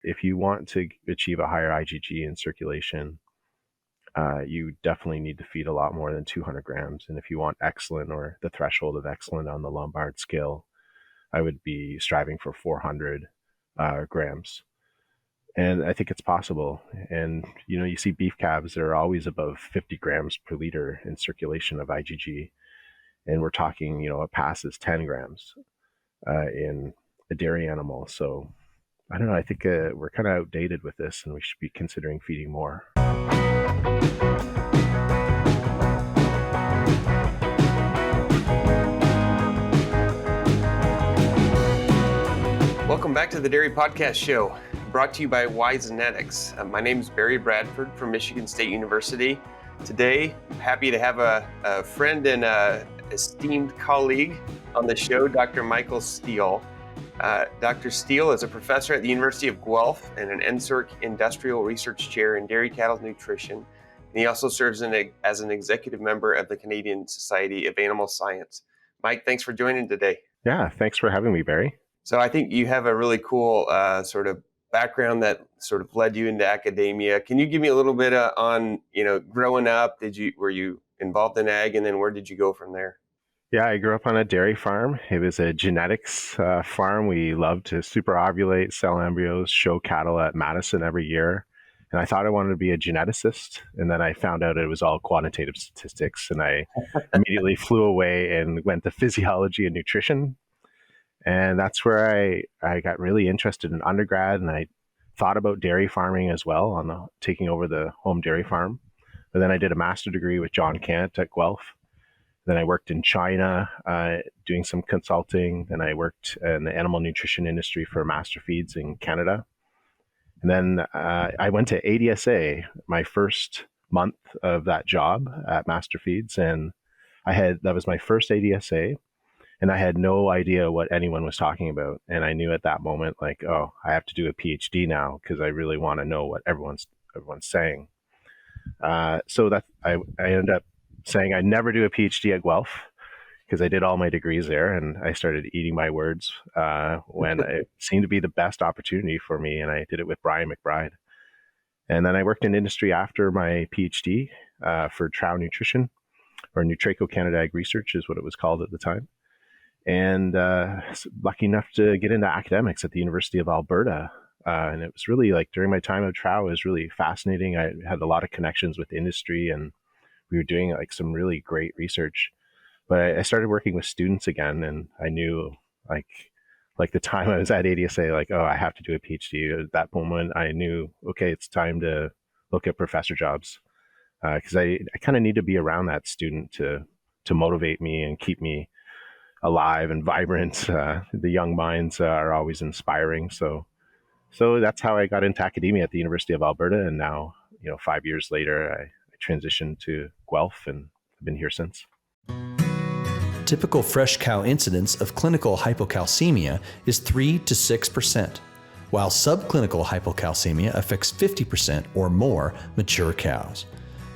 If you want to achieve a higher IgG in circulation, you definitely need to feed a lot more than 200 grams. And if you want excellent or the threshold of excellent on the Lombard scale, I would be striving for 400 grams. And I think it's possible. And, you see beef calves, they're always above 50 grams per liter in circulation of IgG. And we're talking, it passes 10 grams in a dairy animal. So I don't know. I think we're kind of outdated with this, and we should be considering feeding more. Welcome back to the Dairy Podcast Show, brought to you by 𝗦𝗽𝗀𝗃𝗃𝗃. My name is Barry Bradford from Michigan State University. Today, I'm happy to have a friend and an esteemed colleague on the show, Dr. Michael Steele. Dr. Steele is a professor at the University of Guelph and an NSERC Industrial Research Chair in Dairy Cattle Nutrition. And he also serves as an executive member of the Canadian Society of Animal Science. Mike, thanks for joining today. Yeah, thanks for having me, Barry. So I think you have a really cool sort of background that sort of led you into academia. Can you give me a little bit on, growing up, were you involved in ag, and then where did you go from there? Yeah, I grew up on a dairy farm. It was a genetics farm. We loved to superovulate, sell embryos, show cattle at Madison every year. And I thought I wanted to be a geneticist. And then I found out it was all quantitative statistics. And I immediately flew away and went to physiology and nutrition. And that's where I got really interested in undergrad. And I thought about dairy farming as well, taking over the home dairy farm. But then I did a master's degree with John Kent at Guelph. Then I worked in China doing some consulting. Then I worked in the animal nutrition industry for Master Feeds in Canada. And then I went to ADSA, my first month of that job at Master Feeds. And that was my first ADSA. And I had no idea what anyone was talking about. And I knew at that moment, I have to do a PhD now because I really want to know what everyone's saying. So that I ended up saying I'd never do a PhD at Guelph because I did all my degrees there, and I started eating my words when it seemed to be the best opportunity for me, and I did it with Brian McBride. And then I worked in industry after my PhD for Trow Nutrition, or 𝗦𝗽𝗀𝗃𝗃𝗃 Canada Ag Research is what it was called at the time. And lucky enough to get into academics at the University of Alberta. And it was really during my time of Trow, it was really fascinating. I had a lot of connections with industry, and we were doing some really great research. But I started working with students again, and I knew like the time I was at ADSA, I have to do a PhD. At that moment, I knew, okay, it's time to look at professor jobs because I kind of need to be around that student to motivate me and keep me alive and vibrant. The young minds are always inspiring. So that's how I got into academia at the University of Alberta. And now, 5 years later, I transitioned to Guelph, and I've been here since. Typical fresh cow incidence of clinical hypocalcemia is 3 to 6%, while subclinical hypocalcemia affects 50% or more mature cows.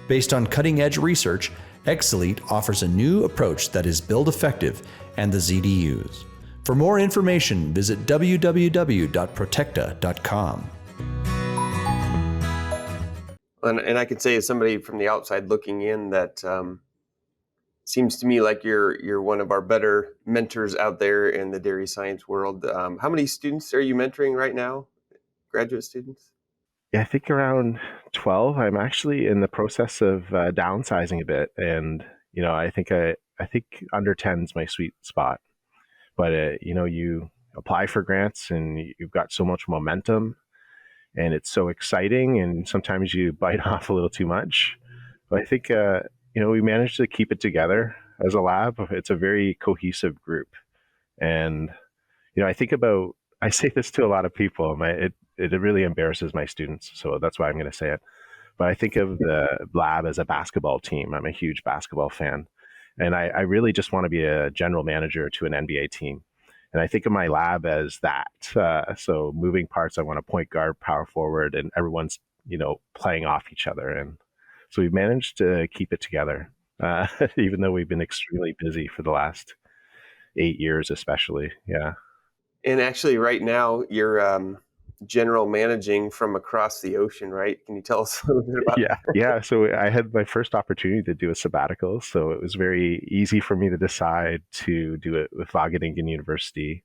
Based on cutting-edge research, 𝗟𝗃𝗃𝗃 offers a new approach that is build effective and the ZDUs. For more information, visit www.protecta.com. And I could say, as somebody from the outside looking in, that seems to me like you're one of our better mentors out there in the dairy science world. How many students are you mentoring right now? Graduate students? Yeah, I think around 12. I'm actually in the process of downsizing a bit, and I think under 10 is my sweet spot. But you apply for grants, and you've got so much momentum. And it's so exciting, and sometimes you bite off a little too much. But I think, we managed to keep it together as a lab. It's a very cohesive group. And, I say this to a lot of people, it really embarrasses my students. So that's why I'm going to say it. But I think of the lab as a basketball team. I'm a huge basketball fan. And I really just want to be a general manager to an NBA team. And I think of my lab as that. So moving parts, I want a point guard, power forward, and everyone's, playing off each other. And so we've managed to keep it together, even though we've been extremely busy for the last 8 years, especially. Yeah. And actually right now you're general managing from across the ocean, right? Can you tell us a little bit about Yeah, yeah. So I had my first opportunity to do a sabbatical, so it was very easy for me to decide to do it with Wageningen University.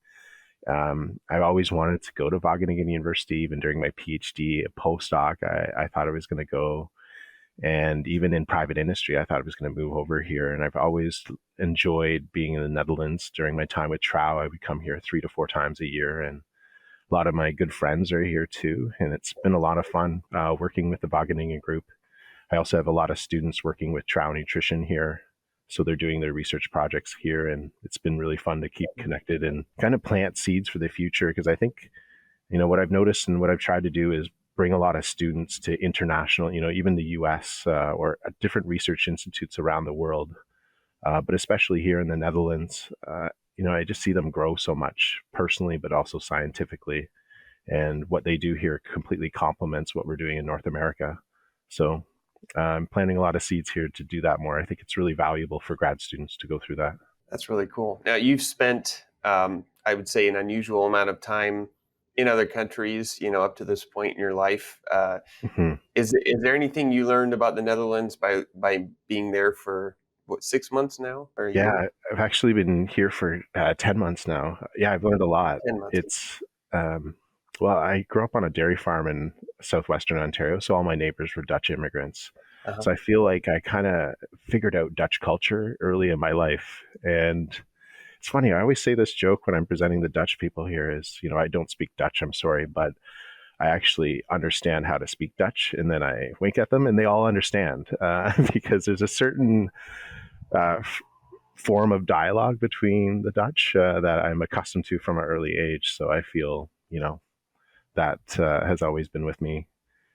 I've always wanted to go to Wageningen University, even during my PhD, a postdoc. I thought I was going to go, and even in private industry, I thought I was going to move over here. And I've always enjoyed being in the Netherlands. During my time with 𝗟𝗏, I would come here 3 to 4 times a year, and a lot of my good friends are here too, and it's been a lot of fun working with the Wageningen group. I also have a lot of students working with 𝗟𝗏 nutrition here. So they're doing their research projects here, and it's been really fun to keep connected and kind of plant seeds for the future. Because I think, what I've noticed and what I've tried to do is bring a lot of students to international, even the US or different research institutes around the world, but especially here in the Netherlands. I just see them grow so much personally, but also scientifically. And what they do here completely complements what we're doing in North America. So I'm planting a lot of seeds here to do that more. I think it's really valuable for grad students to go through that. That's really cool. Now, you've spent, I would say, an unusual amount of time in other countries, up to this point in your life. Is there anything you learned about the Netherlands by being there for, 6 months now? Or a year? I've actually been here for 10 months now. Yeah, I've learned a lot. 10 months. It's, well, I grew up on a dairy farm in southwestern Ontario, so all my neighbors were Dutch immigrants. Uh-huh. So I feel like I kind of figured out Dutch culture early in my life. And it's funny, I always say this joke when I'm presenting the Dutch people here is, I don't speak Dutch, I'm sorry, but I actually understand how to speak Dutch. And then I wink at them and they all understand because there's a certain form of dialogue between the Dutch that I'm accustomed to from an early age. So I feel, that has always been with me.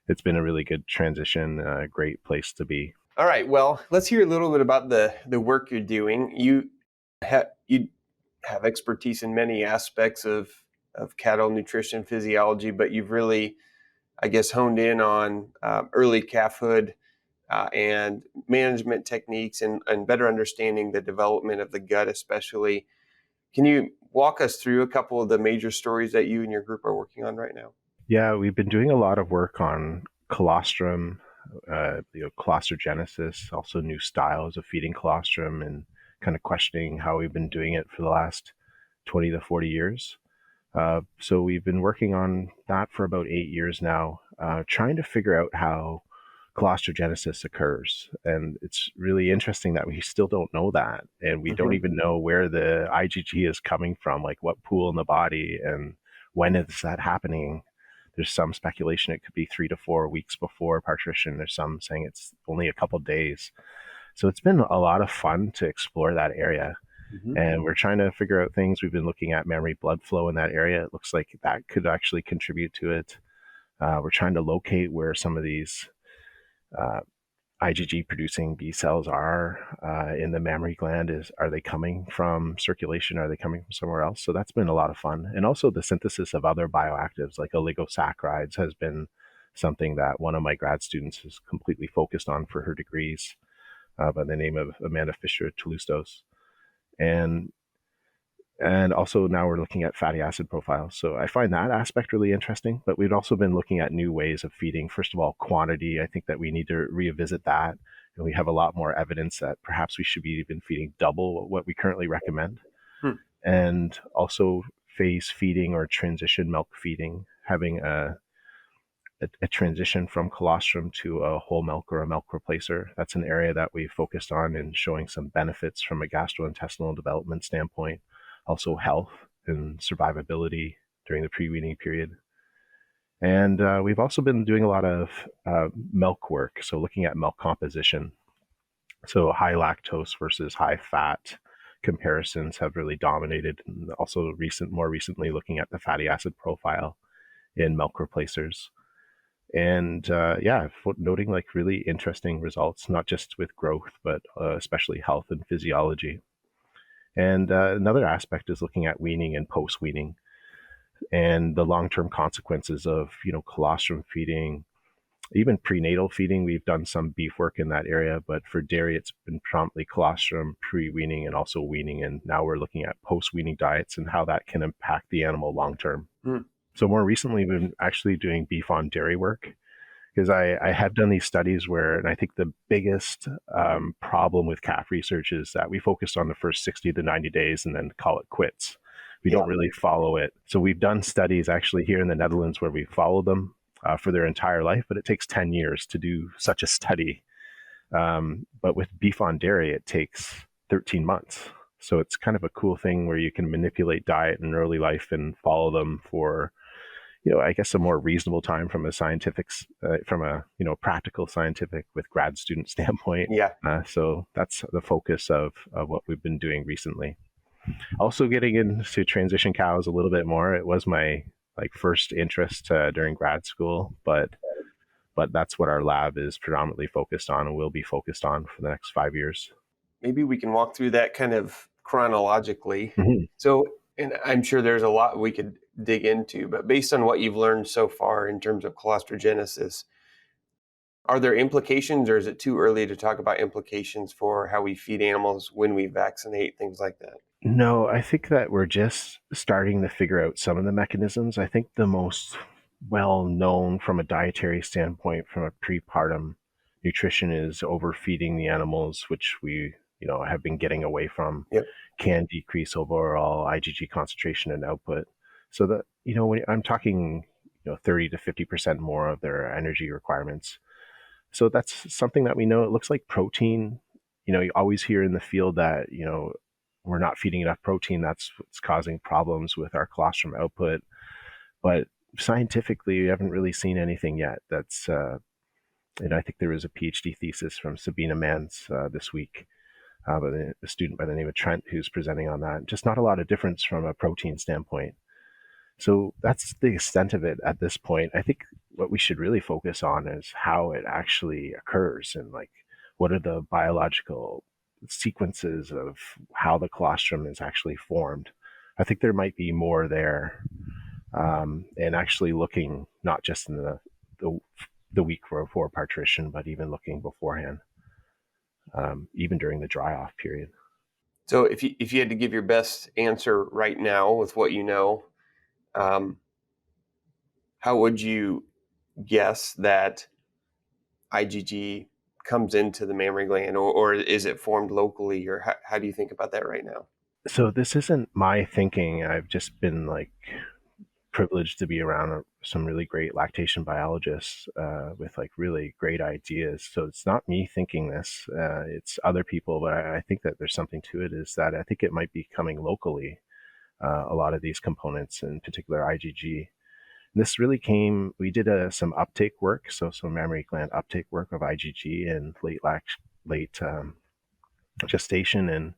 It's been a really good transition, a great place to be. All right. Well, let's hear a little bit about the work you're doing. You have expertise in many aspects of cattle nutrition physiology, but you've really, I guess, honed in on early calfhood and management techniques and better understanding the development of the gut, especially. Can you walk us through a couple of the major stories that you and your group are working on right now? Yeah, we've been doing a lot of work on colostrum, colostrogenesis, also new styles of feeding colostrum, and kind of questioning how we've been doing it for the last 20 to 40 years. So we've been working on that for about 8 years now, trying to figure out how colostrogenesis occurs. And it's really interesting that we still don't know that. And we don't even know where the IgG is coming from, like what pool in the body and when is that happening. There's some speculation it could be 3 to 4 weeks before parturition. There's some saying it's only a couple days. So it's been a lot of fun to explore that area. And we're trying to figure out things. We've been looking at mammary blood flow in that area. It looks like that could actually contribute to it. We're trying to locate where some of these IgG producing B cells are in the mammary gland. Are they coming from circulation? Are they coming from somewhere else? So that's been a lot of fun. And also the synthesis of other bioactives like oligosaccharides has been something that one of my grad students is completely focused on for her degrees by the name of Amanda Fisher-Touloustos. And also now we're looking at fatty acid profiles. So I find that aspect really interesting, but we've also been looking at new ways of feeding. First of all, quantity. I think that we need to revisit that. And we have a lot more evidence that perhaps we should be even feeding double what we currently recommend. And also phase feeding or transition milk feeding, having a transition from colostrum to a whole milk or a milk replacer. That's an area that we focused on and showing some benefits from a gastrointestinal development standpoint. Also health and survivability during the pre-weaning period. And we've also been doing a lot of milk work, so looking at milk composition. So high lactose versus high fat comparisons have really dominated. And also more recently looking at the fatty acid profile in milk replacers. And noting like really interesting results, not just with growth, but especially health and physiology. And another aspect is looking at weaning and post-weaning and the long-term consequences of, colostrum feeding, even prenatal feeding. We've done some beef work in that area, but for dairy, it's been promptly colostrum, pre-weaning, and also weaning. And now we're looking at post-weaning diets and how that can impact the animal long-term. So more recently, we've been actually doing beef on dairy work because I have done these studies where, and I think the biggest problem with calf research is that we focused on the first 60 to 90 days and then call it quits. We don't really follow it. So we've done studies actually here in the Netherlands where we follow them for their entire life, but it takes 10 years to do such a study. But with beef on dairy, it takes 13 months. So it's kind of a cool thing where you can manipulate diet in early life and follow them for, I guess a more reasonable time from a scientific, from a, practical scientific with grad student standpoint. Yeah. So that's the focus of what we've been doing recently. Also getting into transition cows a little bit more. It was my first interest during grad school, but that's what our lab is predominantly focused on and will be focused on for the next 5 years. Maybe we can walk through that kind of chronologically. Mm-hmm. So, and I'm sure there's a lot we could dig into, but based on what you've learned so far in terms of colostrogenesis, are there implications, or is it too early to talk about implications for how we feed animals, when we vaccinate, things like that? No, I think that we're just starting to figure out some of the mechanisms. I think the most well known from a dietary standpoint, from a prepartum nutrition, is overfeeding the animals, which we have been getting away from. Yep. Can decrease overall IgG concentration and output. So that when I'm talking 30 to 50% more of their energy requirements. So that's something that we know. It looks like protein. You always hear in the field that we're not feeding enough protein. That's what's causing problems with our colostrum output. But scientifically, we haven't really seen anything yet. That's I think there was a PhD thesis from 𝗪𝗻 this week, a student by the name of Trent who's presenting on that. Just not a lot of difference from a protein standpoint. So that's the extent of it at this point. I think what we should really focus on is how it actually occurs and what are the biological sequences of how the colostrum is actually formed. I think there might be more there, and actually looking not just in the week before partition, but even looking beforehand, even during the dry off period. So if you had to give your best answer right now with what you know, how would you guess that IgG comes into the mammary gland, or is it formed locally, or how do you think about that right now? So this isn't my thinking. I've just been privileged to be around some really great lactation biologists with really great ideas. So it's not me thinking this, it's other people, but I think that there's something to it, is that I think it might be coming locally, a lot of these components, in particular IgG. And this really we did some uptake work, so some mammary gland uptake work of IgG in late gestation, and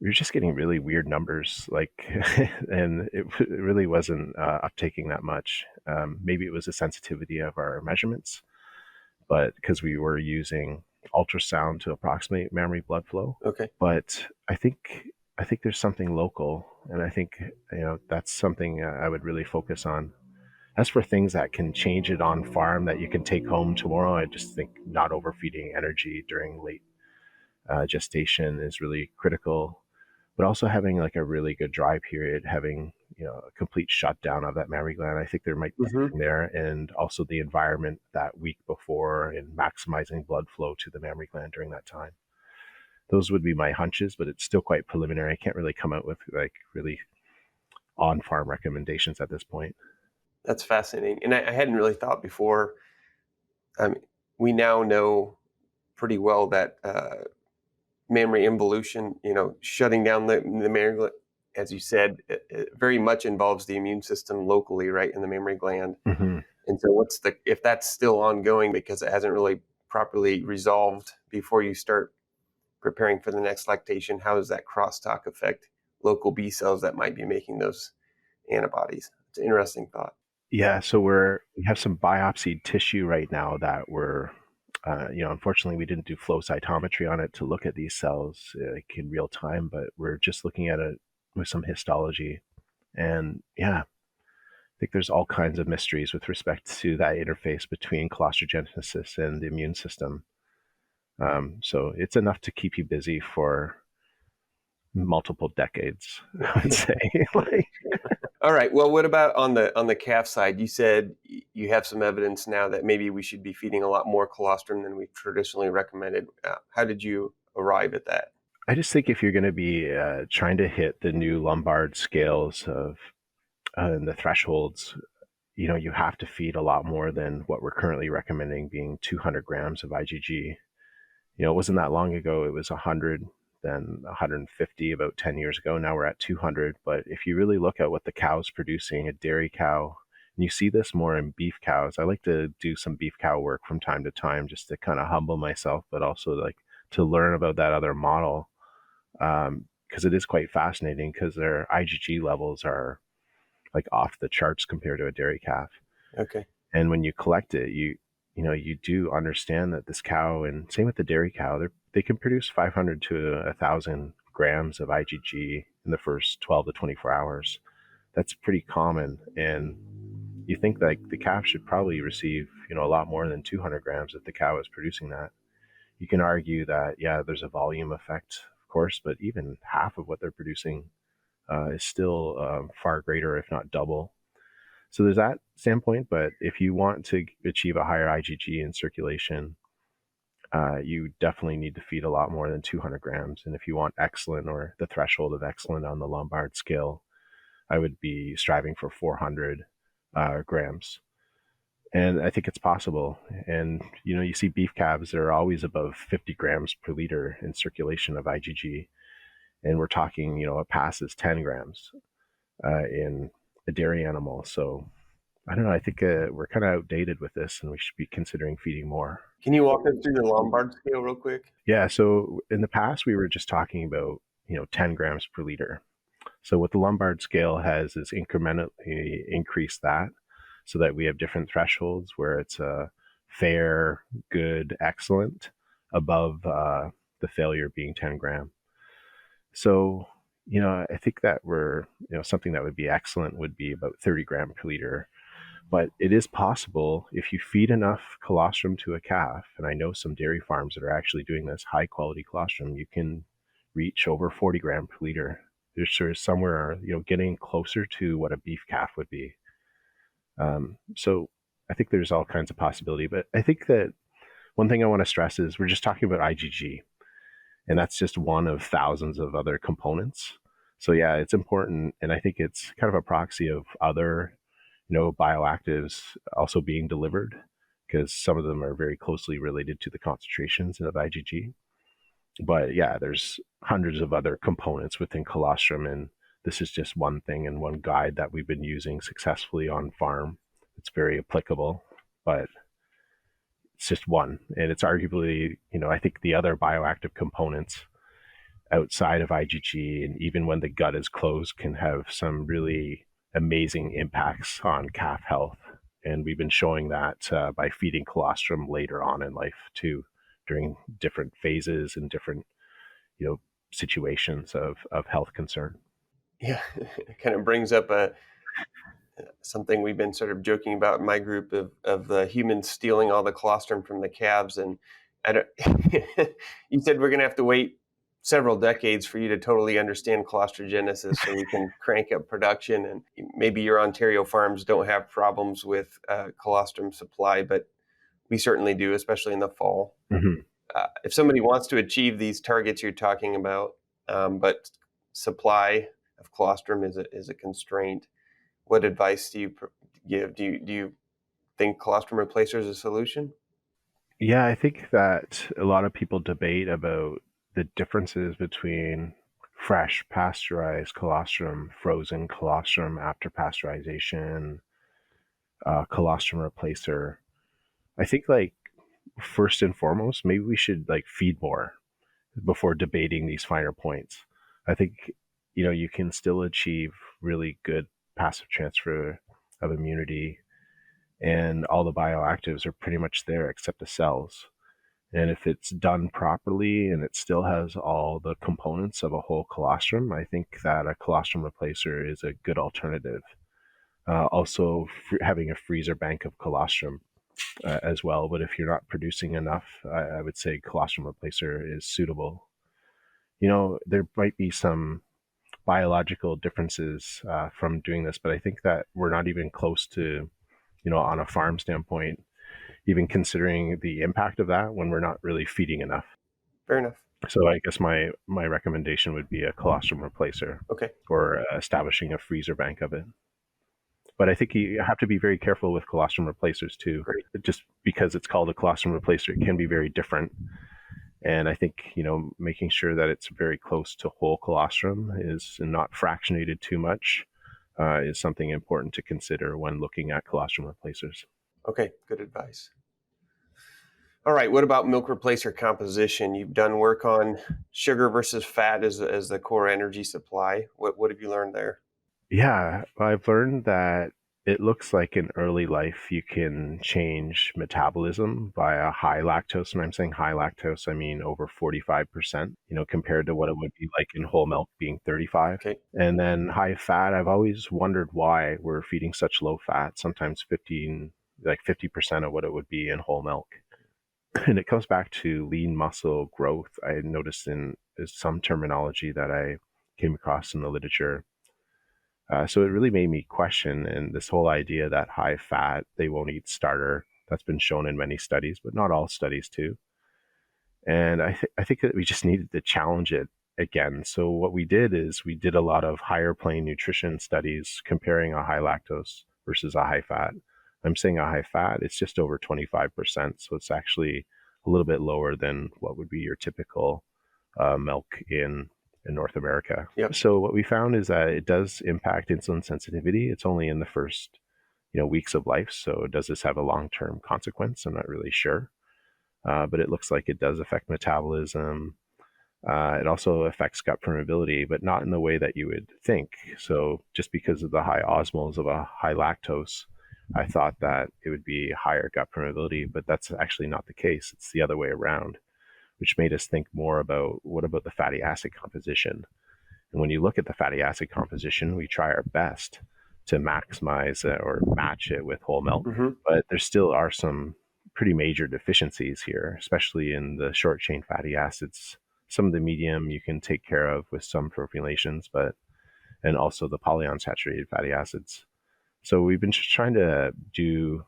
we were just getting really weird numbers, and it really wasn't uptaking that much. Maybe it was the sensitivity of our measurements, but because we were using ultrasound to approximate mammary blood flow. Okay. But I think there's something local, and I think that's something I would really focus on. As for things that can change it on farm that you can take home tomorrow, I just think not overfeeding energy during late gestation is really critical. But also having a really good dry period, having a complete shutdown of that mammary gland, I think there might be something there, and also the environment that week before and maximizing blood flow to the mammary gland during that time. Those would be my hunches, but it's still quite preliminary. I can't really come out with really on-farm recommendations at this point. That's fascinating, and I hadn't really thought before. We now know pretty well that mammary involution, shutting down the mammary gland, as you said, it very much involves the immune system locally, right, in the mammary gland. Mm-hmm. And so if that's still ongoing because it hasn't really properly resolved before you start preparing for the next lactation, how does that crosstalk affect local B cells that might be making those antibodies? It's an interesting thought. Yeah, so we have some biopsied tissue right now that we're unfortunately, we didn't do flow cytometry on it to look at these cells in real time, but we're just looking at it with some histology. And yeah, I think there's all kinds of mysteries with respect to that interface between colostrogenesis and the immune system. So it's enough to keep you busy for multiple decades, I would say. All right. Well, what about on the calf side? You said you have some evidence now that maybe we should be feeding a lot more colostrum than we traditionally recommended. How did you arrive at that? I just think if you're going to be trying to hit the new Lombard scales of and the thresholds, you have to feed a lot more than what we're currently recommending, being 200 grams of IgG. It wasn't that long ago, it was 100, then 150 about 10 years ago. Now we're at 200. But if you really look at what the cow's producing, a dairy cow, and you see this more in beef cows. I like to do some beef cow work from time to time just to kind of humble myself, but also like to learn about that other model. Because it is quite fascinating because their IgG levels are like off the charts compared to a dairy calf. Okay. And when you collect it, you do understand that this cow, and same with the dairy cow, they can produce 500 to 1,000 grams of IgG in the first 12 to 24 hours. That's pretty common. And you think like the calf should probably receive, a lot more than 200 grams if the cow is producing that. You can argue that, yeah, there's a volume effect, of course, but even half of what they're producing is still far greater, if not double. So there's that standpoint. But if you want to achieve a higher IgG in circulation, you definitely need to feed a lot more than 200 grams. And if you want excellent, or the threshold of excellent on the Lombard scale, I would be striving for 400 grams. And I think it's possible. And, you see beef calves, they're always above 50 grams per liter in circulation of IgG. And we're talking, it passes 10 grams in a dairy animal. So I don't know. I think we're kind of outdated with this, and we should be considering feeding more. Can you walk us through the Lombard scale real quick? Yeah. So in the past, we were just talking about, 10 grams per liter. So what the Lombard scale has is incrementally increased that, so that we have different thresholds where it's fair, good, excellent, above the failure being 10 gram. So, I think that something that would be excellent would be about 30 gram per liter. But it is possible if you feed enough colostrum to a calf, and I know some dairy farms that are actually doing this, high quality colostrum, you can reach over 40 gram per liter. There's sort of somewhere, getting closer to what a beef calf would be. So I think there's all kinds of possibility. But I think that one thing I want to stress is we're just talking about IgG. And that's just one of thousands of other components. So yeah, it's important. And I think it's kind of a proxy of other, bioactives also being delivered, because some of them are very closely related to the concentrations of IgG. But yeah, there's hundreds of other components within colostrum. And this is just one thing and one guide that we've been using successfully on farm. It's very applicable, but it's just one. And it's arguably, I think the other bioactive components outside of IgG, and even when the gut is closed, can have some really amazing impacts on calf health. And we've been showing that by feeding colostrum later on in life too, during different phases and different, situations of health concern. Yeah, it kind of brings up something we've been sort of joking about in my group of the humans stealing all the colostrum from the calves. And you said we're going to have to wait several decades for you to totally understand colostrogenesis so we can crank up production. And maybe your Ontario farms don't have problems with colostrum supply, but we certainly do, especially in the fall. Mm-hmm. If somebody wants to achieve these targets you're talking about, but supply of colostrum is a constraint, what advice do you give? Do you think colostrum replacer is a solution? Yeah, I think that a lot of people debate about the differences between fresh pasteurized colostrum, frozen colostrum after pasteurization, colostrum replacer. I think first and foremost, maybe we should feed more before debating these finer points. I think, you can still achieve really good passive transfer of immunity, and all the bioactives are pretty much there except the cells. And if it's done properly and it still has all the components of a whole colostrum, I think that a colostrum replacer is a good alternative. Also, having a freezer bank of colostrum as well. But if you're not producing enough, I would say colostrum replacer is suitable. There might be some biological differences from doing this, but I think that we're not even close to, on a farm standpoint, even considering the impact of that when we're not really feeding enough. Fair enough. So I guess my recommendation would be a colostrum replacer, Okay. or establishing a freezer bank of it. But I think you have to be very careful with colostrum replacers too. Great. Just because it's called a colostrum replacer, it can be very different. And I think, making sure that it's very close to whole colostrum is and not fractionated too much is something important to consider when looking at colostrum replacers. Okay, good advice. All right, what about milk replacer composition? You've done work on sugar versus fat as the core energy supply. What have you learned there? Yeah, I've learned that it looks like in early life you can change metabolism by a high lactose. When I'm saying high lactose, I mean over 45%, compared to what it would be like in whole milk being 35. Okay. And then high fat, I've always wondered why we're feeding such low fat, sometimes 50% of what it would be in whole milk. And it comes back to lean muscle growth. I noticed in some terminology that I came across in the literature. So it really made me question, and this whole idea that high fat, they won't eat starter, that's been shown in many studies, but not all studies too. And I think that we just needed to challenge it again. So what we did is we did a lot of higher plane nutrition studies comparing a high lactose versus a high fat. I'm saying a high fat, it's just over 25%. So it's actually a little bit lower than what would be your typical milk in North America. Yep. So what we found is that it does impact insulin sensitivity. It's only in the first, weeks of life. So does this have a long-term consequence? I'm not really sure. But it looks like it does affect metabolism. It also affects gut permeability, but not in the way that you would think. So just because of the high osmoles of a high lactose, I thought that it would be higher gut permeability, but that's actually not the case. It's the other way around, which made us think more about what about the fatty acid composition. And when you look at the fatty acid composition, we try our best to maximize or match it with whole milk, but there still are some pretty major deficiencies here, especially in the short chain fatty acids. Some of the medium you can take care of with some formulations, and also the polyunsaturated fatty acids. So we've been just trying to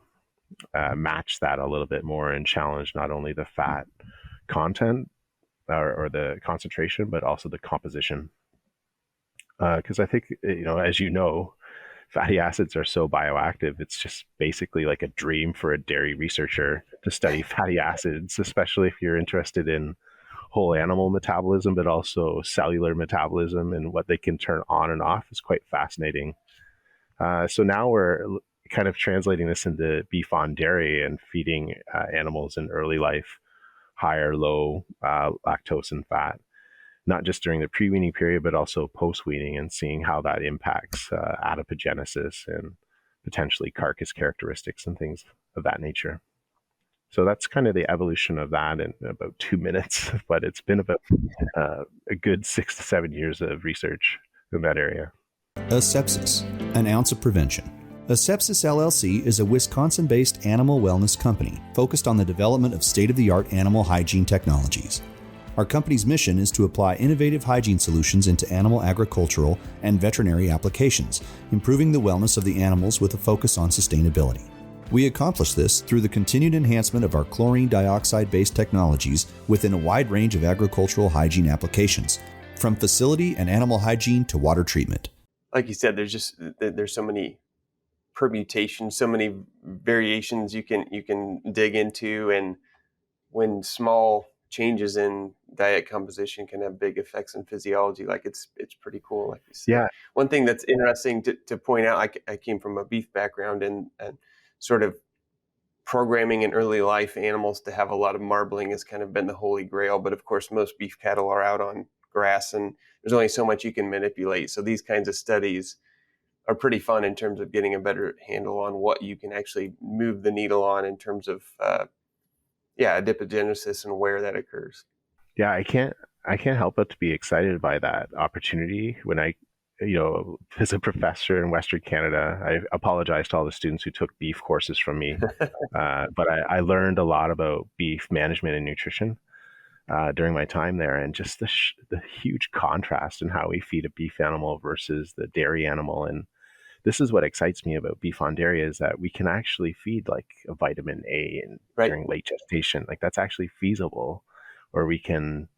match that a little bit more and challenge not only the fat content or the concentration, but also the composition. Because I think, as fatty acids are so bioactive, it's just basically like a dream for a dairy researcher to study fatty acids, especially if you're interested in whole animal metabolism, but also cellular metabolism and what they can turn on and off is quite fascinating. So now we're kind of translating this into beef on dairy and feeding animals in early life high or low lactose and fat, not just during the pre-weaning period, but also post-weaning, and seeing how that impacts adipogenesis and potentially carcass characteristics and things of that nature. So that's kind of the evolution of that in about 2 minutes, but it's been about a good 6 to 7 years of research in that area. 𝗟𝗶𝘀, an ounce of prevention. 𝗟𝗶𝘀 LLC is a Wisconsin-based animal wellness company focused on the development of state-of-the-art animal hygiene technologies. Our company's mission is to apply innovative hygiene solutions into animal agricultural and veterinary applications, improving the wellness of the animals with a focus on sustainability. We accomplish this through the continued enhancement of our chlorine dioxide-based technologies within a wide range of agricultural hygiene applications, from facility and animal hygiene to water treatment. Like you said, there's so many permutations, so many variations you can dig into, and when small changes in diet composition can have big effects in physiology, like it's pretty cool, like you said. Yeah. One thing that's interesting to point out, I came from a beef background, and sort of programming in early life animals to have a lot of marbling has kind of been the holy grail. But of course, most beef cattle are out on grass, and there's only so much you can manipulate. So these kinds of studies are pretty fun in terms of getting a better handle on what you can actually move the needle on in terms of adipogenesis and where that occurs. Yeah, I can't help but to be excited by that opportunity. When I, as a professor in Western Canada, I apologize to all the students who took beef courses from me, but I learned a lot about beef management and nutrition. during my time there, and just the huge contrast in how we feed a beef animal versus the dairy animal. And this is what excites me about beef on dairy, is that we can actually feed like a vitamin A during late gestation. Like that's actually feasible, or we can,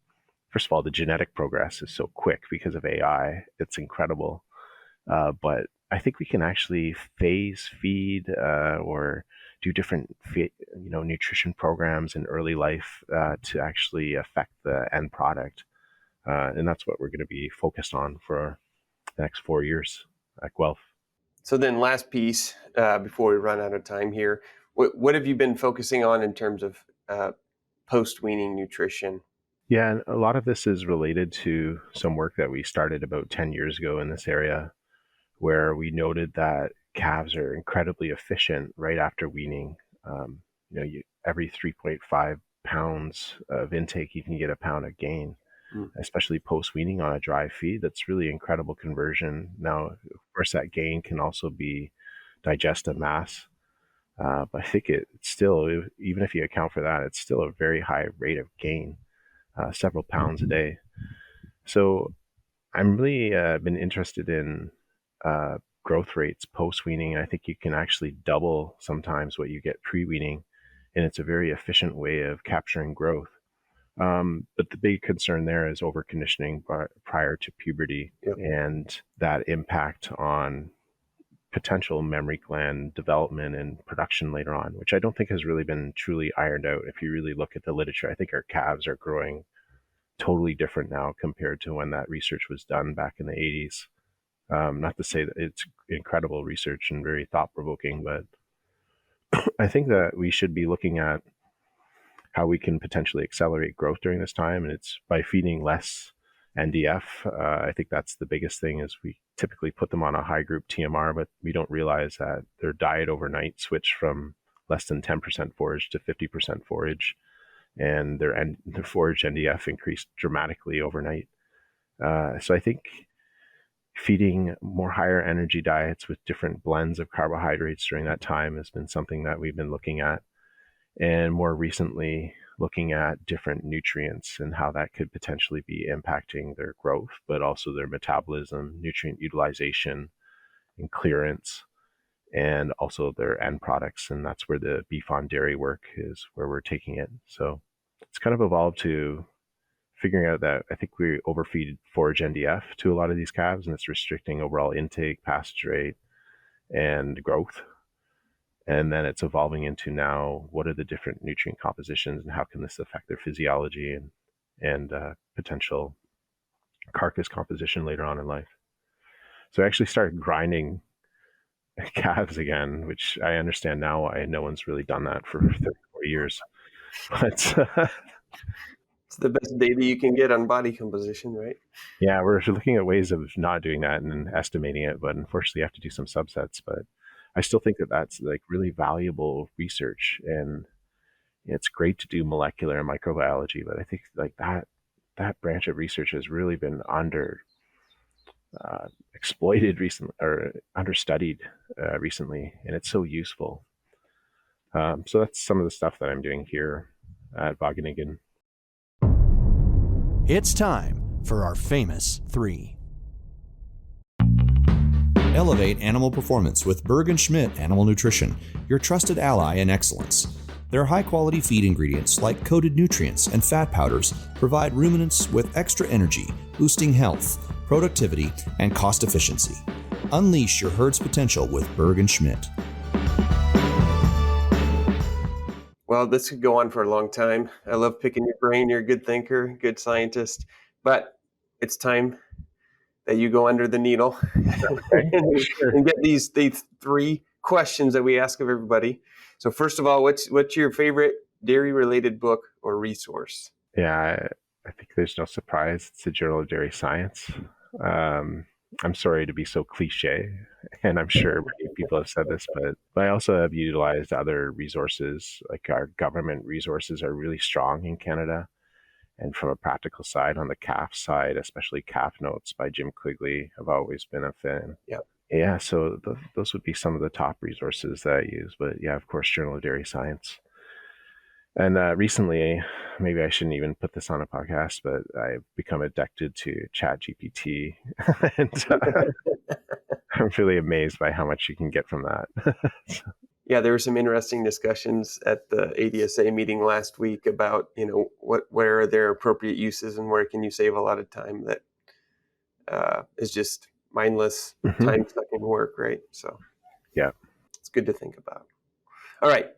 first of all, the genetic progress is so quick because of AI. It's incredible. But I think we can actually phase feed or do different nutrition programs in early life to actually affect the end product. And that's what we're going to be focused on for the next 4 years at Guelph. So then last piece, before we run out of time here, what have you been focusing on in terms of post-weaning nutrition? Yeah, and a lot of this is related to some work that we started about 10 years ago in this area, where we noted that calves are incredibly efficient right after weaning. Every 3.5 pounds of intake, you can get a pound of gain, especially post-weaning on a dry feed. That's really incredible conversion. Now, of course, that gain can also be digestive mass, but I think it's still, even if you account for that, it's still a very high rate of gain, several pounds a day. So I'm really been interested in growth rates post-weaning. I think you can actually double sometimes what you get pre-weaning, and it's a very efficient way of capturing growth. But the big concern there is overconditioning prior to puberty, and that impact on potential mammary gland development and production later on, which I don't think has really been truly ironed out. If you really look at the literature, I think our calves are growing totally different now compared to when that research was done back in the 80s. Not to say that it's incredible research and very thought-provoking, but I think that we should be looking at how we can potentially accelerate growth during this time, and it's by feeding less NDF. I think that's the biggest thing, is we typically put them on a high group TMR, but we don't realize that their diet overnight switched from less than 10% forage to 50% forage, and their forage NDF increased dramatically overnight. So I think feeding more higher energy diets with different blends of carbohydrates during that time has been something that we've been looking at. And more recently, looking at different nutrients and how that could potentially be impacting their growth, but also their metabolism, nutrient utilization, and clearance, and also their end products. And that's where the beef on dairy work is, where we're taking it. So it's kind of evolved to figuring out that I think we overfeed forage NDF to a lot of these calves, and it's restricting overall intake, passage rate, and growth. And then it's evolving into now, what are the different nutrient compositions and how can this affect their physiology and potential carcass composition later on in life. So I actually started grinding calves again, which I understand now why no one's really done that for 34 years. But it's the best data you can get on body composition, right? Yeah, we're looking at ways of not doing that and estimating it, but unfortunately you have to do some subsets. But I still think that that's like really valuable research, and it's great to do molecular and microbiology, but I think like that branch of research has really been exploited recently, or understudied recently, and it's so useful. So that's some of the stuff that I'm doing here at 𝗏𝗏𝗀𝗃𝗃. It's time for our famous three. Elevate animal performance with 𝗏𝗏𝗀𝗏 Animal Nutrition, your trusted ally in excellence. Their high-quality feed ingredients like coated nutrients and fat powders provide ruminants with extra energy, boosting health, productivity, and cost efficiency. Unleash your herd's potential with 𝗏𝗏𝗀𝗏. Well, this could go on for a long time. I love picking your brain. You're a good thinker, good scientist, but it's time that you go under the needle and get these three questions that we ask of everybody. So first of all, what's your favorite dairy-related book or resource? Yeah, I think there's no surprise. It's the Journal of Dairy Science. I'm sorry to be so cliche, and I'm sure many people have said this, but I also have utilized other resources. Like our government resources are really strong in Canada. And from a practical side, on the calf side, especially Calf Notes by 𝗟𝗽𝗃𝗃, I've always been a fan. Yeah, so those would be some of the top resources that I use. But yeah, of course, Journal of Dairy Science. And recently, maybe I shouldn't even put this on a podcast, but I've become addicted to ChatGPT, and I'm really amazed by how much you can get from that. Yeah, there were some interesting discussions at the ADSA meeting last week about, where are their appropriate uses and where can you save a lot of time that is just mindless, Mhm. time-sucking work, right? So Yeah. it's good to think about. All right.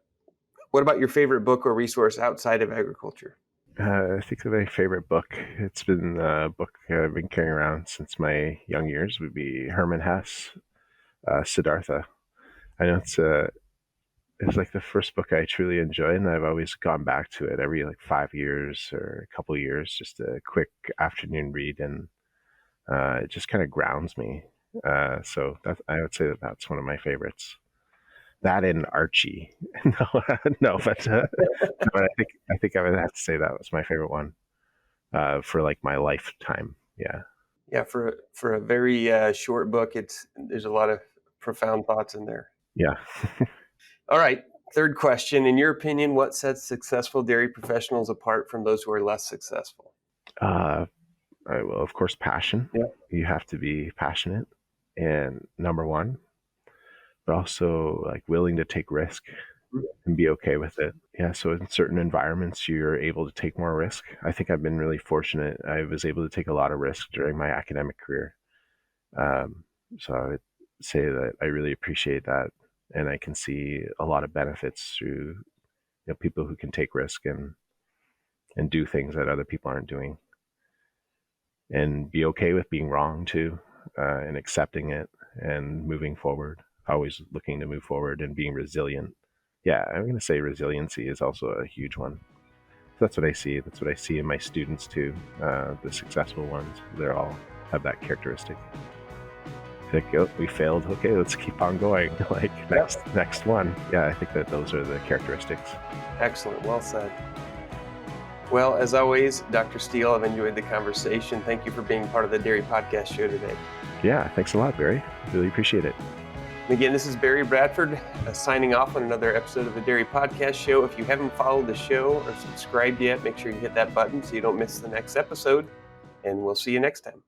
What about your favorite book or resource outside of agriculture? I think my favorite book, it's been a book I've been carrying around since my young years, would be Herman Hesse, Siddhartha. I know it's like the first book I truly enjoyed, and I've always gone back to it every like 5 years or a couple of years, just a quick afternoon read, and it just kind of grounds me. So I would say that's one of my favorites. That and Archie. No, no, but I think I would have to say that was my favorite one for like my lifetime. Yeah. Yeah, for a very short book, there's a lot of profound thoughts in there. Yeah. All right. Third question. In your opinion, what sets successful dairy professionals apart from those who are less successful? Well, of course, passion. Yeah. You have to be passionate, and number one, but also like willing to take risk and be okay with it. Yeah. So in certain environments, you're able to take more risk. I think I've been really fortunate. I was able to take a lot of risk during my academic career. So I would say that I really appreciate that, and I can see a lot of benefits through people who can take risk and do things that other people aren't doing, and be okay with being wrong too, and accepting it and moving forward. Always looking to move forward and being resilient. Yeah, I'm going to say resiliency is also a huge one. That's what I see. That's what I see in my students too. The successful ones, they all have that characteristic. Like, oh, we failed. Okay, let's keep on going. Like next one. Yeah, I think that those are the characteristics. Excellent. Well said. Well, as always, Dr. Steele, I've enjoyed the conversation. Thank you for being part of the Dairy Podcast Show today. Yeah, thanks a lot, Barry. Really appreciate it. And again, this is Barry Bradford signing off on another episode of the Dairy Podcast Show. If you haven't followed the show or subscribed yet, make sure you hit that button so you don't miss the next episode. And we'll see you next time.